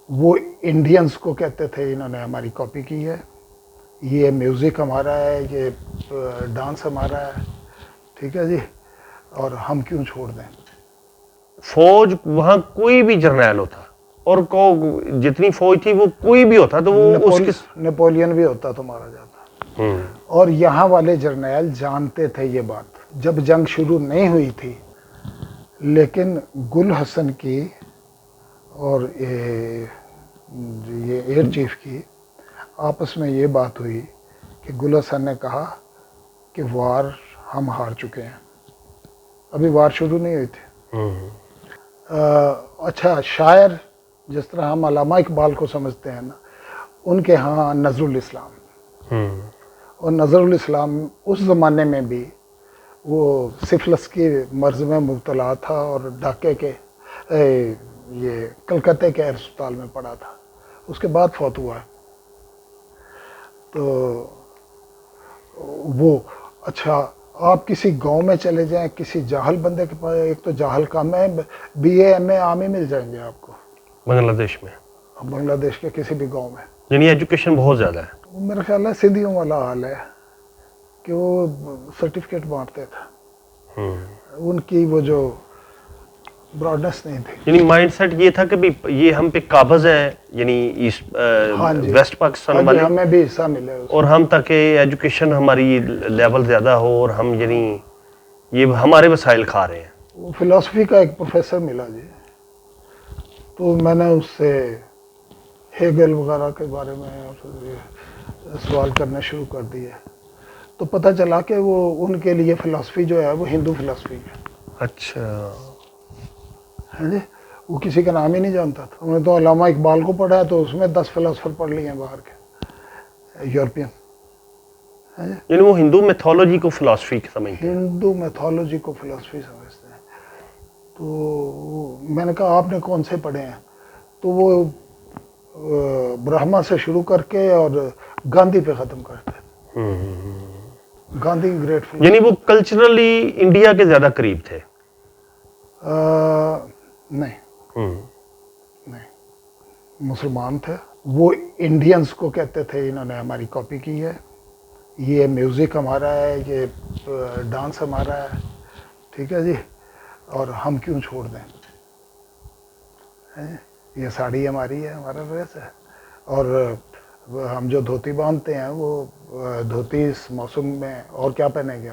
وہ انڈینس کو کہتے تھے انہوں نے ہماری کاپی کی ہے، یہ میوزک ہمارا ہے، یہ ڈانس ہمارا ہے، ٹھیک ہے جی، اور ہم کیوں چھوڑ دیں. فوج وہاں کوئی بھی جرنیل ہوتا اور جتنی فوج تھی وہ کوئی بھی ہوتا تو وہ اس نیپولین بھی ہوتا تو مارا جاتا. اور یہاں والے جرنیل جانتے تھے یہ بات جب جنگ شروع نہیں ہوئی تھی، لیکن گل حسن کی اور یہ ایئر چیف کی آپس میں یہ بات ہوئی کہ گل حسن نے کہا کہ وار ہم ہار چکے ہیں، ابھی وار شروع نہیں ہوئی تھی. اچھا، شاعر جس طرح ہم علامہ اقبال کو سمجھتے ہیں نا، ان کے ہاں نظر الاسلام، اور نظر الاسلام اس زمانے میں بھی وہ سفلس کی مرض میں مبتلا تھا اور ڈھاکے کے یہ کلکتے کے ہسپتال میں پڑا تھا، اس کے بعد فوت ہوا ہے. تو وہ اچھا، آپ کسی گاؤں میں چلے جائیں کسی جاہل بندے کے پاس، ایک تو جاہل کام ہے، بی اے ایم اے عام ہی مل جائیں گے آپ کو بنگلہ دیش میں، بنگلہ دیش کے کسی بھی گاؤں میں. یعنی ایجوکیشن بہت زیادہ ہے. میرا خیال ہے سندھیوں والا حال ہے کہ وہ سرٹیفکیٹ بانٹتے تھے، ان کی وہ جو براڈنس نہیں تھی. یعنی مائنڈ سیٹ یہ تھا کہ یہ ہم پہ قابض ہے، یعنی ویسٹ پاکستان والے، ہمیں بھی حصہ ملے اور ہم تاکہ ایجوکیشن ہماری لیول زیادہ ہو اور ہم یعنی یہ ہمارے وسائل کھا رہے ہیں. وہ فلسفی کا ایک پروفیسر ملا جی، تو میں نے اس سے ہیگل وغیرہ کے بارے میں سوال کرنے شروع کر دیے، تو پتہ چلا کہ وہ ان کے لیے فلسفی جو ہے وہ ہندو فلسفی ہے. اچھا، ہے جی، وہ کسی کا نام ہی نہیں جانتا تھا. انہوں نے تو علامہ اقبال کو پڑھا ہے تو اس میں 10 فلسفر پڑھ لیے ہیں باہر کے یورپین. یعنی وہ ہندو میتھولوجی کو فلسفی سمجھتے ہیں، ہندو میتھولوجی کو فلسفی سمجھتے ہیں. تو میں نے کہا آپ نے کون سے پڑھے ہیں؟ تو وہ برہما سے شروع کر کے اور گاندھی پہ ختم کرتے ہیں. گاندھی گریٹ فلسفر. یعنی وہ کلچرلی انڈیا کے زیادہ قریب تھے. نہیں، مسلمان تھے. وہ انڈینس کو کہتے تھے انہوں نے ہماری کاپی کی ہے، یہ میوزک ہمارا ہے، یہ ڈانس ہمارا ہے، ٹھیک ہے جی، اور ہم کیوں چھوڑ دیں. یہ ساڑی ہماری ہے، ہمارا ڈریس ہے، اور ہم جو دھوتی باندھتے ہیں وہ دھوتی اس موسم میں اور کیا پہنیں گے.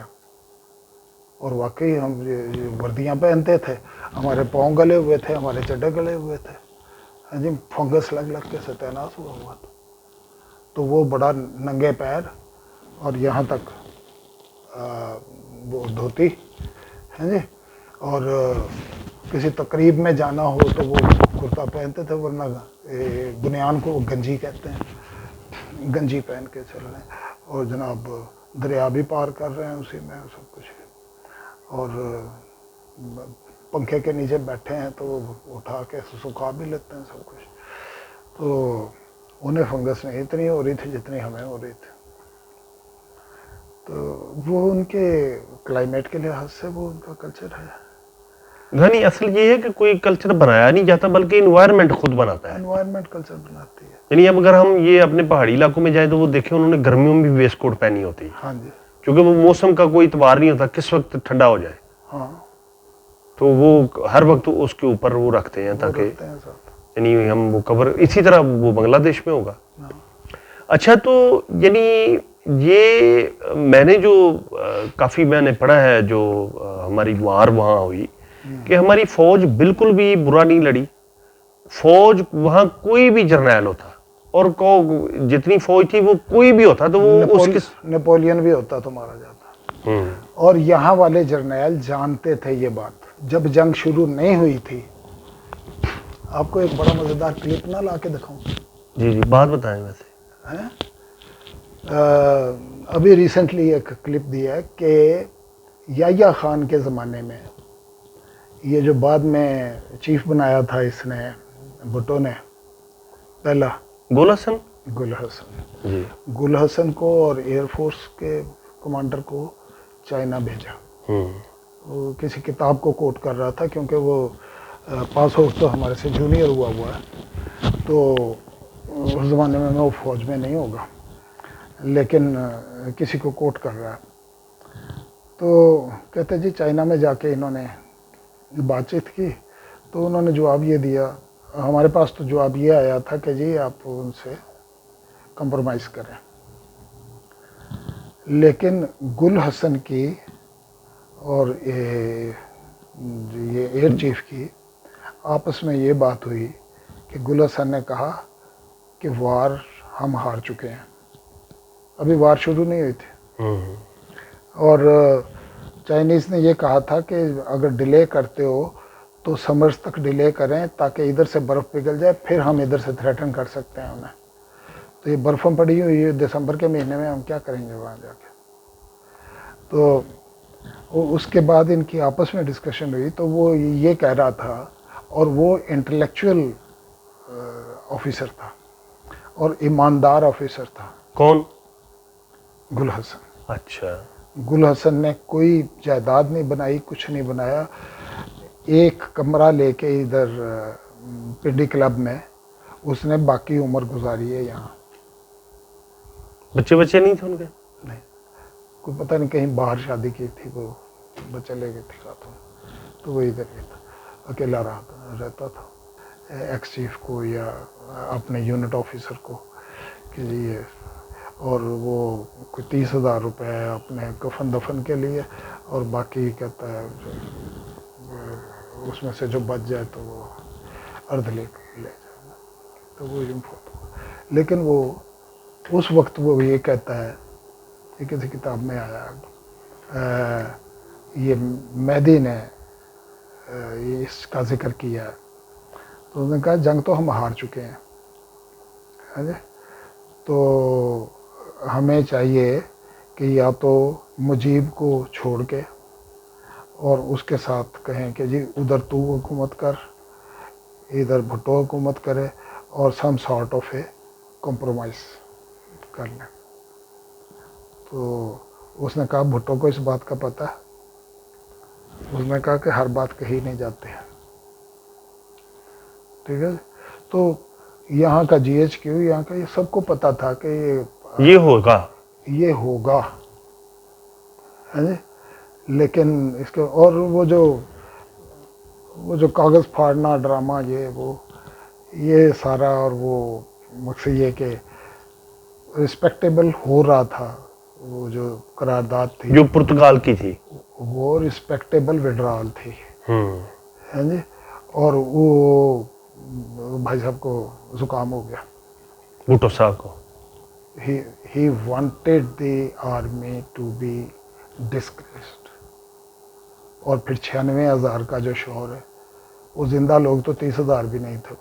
اور واقعی ہم وردیاں پہنتے تھے، ہمارے پاؤں گلے ہوئے تھے، ہمارے چڈے گلے ہوئے تھے. ہاں جی، فنگس لگ لگ کے ستیاناش ہوا تھا. تو وہ بڑا ننگے پیر اور یہاں تک وہ دھوتی ہے جی، اور کسی تقریب میں جانا ہو تو وہ کرتا پہنتے تھے، ورنہ بنیان کو گنجی کہتے ہیں، گنجی پہن کے چل رہے ہیں. اور جناب دریا بھی پار کر رہے ہیں اسی میں سب کچھ، اور پنکھے کے نیچے بیٹھے ہیں تو وہ اٹھا کے سکھا بھی لیتے ہیں سب کچھ. تو انہیں فنگس نہیں اتنی ہو رہی تھی جتنی ہمیں ہو رہی تھی. تو وہ ان کے کلائمیٹ کے لحاظ سے وہ ان کا کلچر ہے. نہیں، اصل یہ ہے کہ کوئی کلچر بنایا نہیں جاتا بلکہ انوائرمنٹ خود بناتا ہے. انوائرمنٹ کلچر بناتی ہے. یعنی اب اگر ہم یہ اپنے پہاڑی علاقوں میں جائیں تو وہ دیکھیں انہوں نے گرمیوں میں بھی ویسٹ کوٹ پہنی ہوتی ہے. ہاں جی، کیونکہ وہ موسم کا کوئی اعتبار نہیں ہوتا کس وقت ٹھنڈا ہو جائے. ہاں، تو وہ ہر وقت اس کے اوپر وہ رکھتے ہیں تاکہ یعنی ہم وہ کور. اسی طرح وہ بنگلہ دیش میں ہوگا. اچھا، تو یعنی یہ میں نے جو کافی میں نے پڑھا ہے جو ہماری وار وہاں ہوئی کہ ہماری فوج بالکل بھی برا نہیں لڑی. فوج وہاں کوئی بھی جرنیل ہوتا اور جتنی فوج تھی وہ کوئی بھی ہوتا تو وہ نیپولین بھی ہوتا تو مارا جاتا. اور یہاں والے جرنیل جانتے تھے یہ بات جب جنگ شروع نہیں ہوئی تھی. آپ کو ایک بڑا مزیدار کلپ نہ لا کے دکھاؤں؟ جی بات بتائیں. ویسے ابھی ریسنٹلی ایک کلپ دیا ہے کہ یحییٰ خان کے زمانے میں، یہ جو بعد میں چیف بنایا تھا اس نے بھٹو نے پہلا، گل حسن جی، گل حسن کو اور ایئر فورس کے کمانڈر کو چائنا بھیجا. وہ کسی کتاب کو کوٹ کر رہا تھا کیونکہ وہ پاس آؤٹ تو ہمارے سے جونیئر ہوا ہے. تو اس زمانے میں وہ فوج میں نہیں ہوگا لیکن کسی کو کوٹ کر رہا ہے. تو کہتے جی چائنا میں جا کے انہوں نے بات چیت کی تو انہوں نے جواب یہ دیا, ہمارے پاس تو جواب یہ آیا تھا کہ جی آپ ان سے کمپرومائز کریں. لیکن گل حسن کی اور یہ ایئر چیف کی آپس میں یہ بات ہوئی کہ گل حسن نے کہا کہ وار ہم ہار چکے ہیں, ابھی وار شروع نہیں ہوئی تھی, اور چائنیز نے یہ کہا تھا کہ اگر ڈیلے کرتے ہو تو سمرز تک ڈیلے کریں تاکہ ادھر سے برف پگھل جائے, پھر ہم ادھر سے تھریٹن کر سکتے ہیں انہیں. تو یہ برفیں پڑی ہوئی ہے دسمبر کے مہینے میں, ہم کیا کریں گے وہاں جا کے. تو اس کے بعد ان کی آپس میں ڈسکشن ہوئی تو وہ یہ کہہ رہا تھا, اور وہ انٹلیکچوئل آفیسر تھا اور ایماندار آفیسر تھا. کون؟ گل حسن. اچھا. گل حسن نے کوئی جائیداد نہیں بنائی, کچھ نہیں بنایا, ایک کمرہ لے کے ادھر پنڈی کلب میں اس نے باقی عمر گزاری ہے یہاں. بچے نہیں تھے ان کے؟ نہیں, کوئی پتہ نہیں کہیں باہر شادی کی تھی, وہ بچے لے گئے تھے ساتھ میں, تو وہ ادھر ہی تھا, اکیلا رہتا تھا. ایکس چیف کو یا اپنے یونٹ آفیسر کو کہ جی یہ, اور وہ کوئی 30,000 روپے اپنے کفن دفن کے لیے, اور باقی کہتا ہے اس میں سے جو بچ جائے تو وہ ارد لے جائے. تو وہ لیکن وہ اس وقت وہ یہ کہتا ہے, یہ کسی کتاب میں آیا, یہ مہدی نے اس کا ذکر کیا ہے, تو اس نے کہا جنگ تو ہم ہار چکے ہیں, تو ہمیں چاہیے کہ یا تو مجیب کو چھوڑ کے اور اس کے ساتھ کہیں کہ جی ادھر تو حکومت کر, ادھر بھٹو حکومت کرے, اور some sort of a compromise کر لیں. تو اس نے کہا بھٹو کو اس بات کا پتہ ہے؟ اس نے کہا کہ ہر بات کہی نہیں جاتی ہے. ٹھیک ہے, تو یہاں کا جی ایچ کیو, یہاں کا یہ سب کو پتہ تھا کہ یہ ہوگا. لیکن اس کے اور وہ جو کاغذ پھاڑنا ڈرامہ یہ سارا, اور وہ مقصد یہ کہ رسپیکٹیبل ہو رہا تھا, وہ جو قرارداد تھی جو پرتگال کی تھی وہ رسپیکٹیبل وڈرال تھی. اور وہ بھائی صاحب کو زکام ہو گیا, بھٹو صاحب کو. he wanted the army to be disgraced. اور پھر 96,000 کا جو شور ہے, وہ زندہ لوگ تو 30,000 بھی نہیں تھے.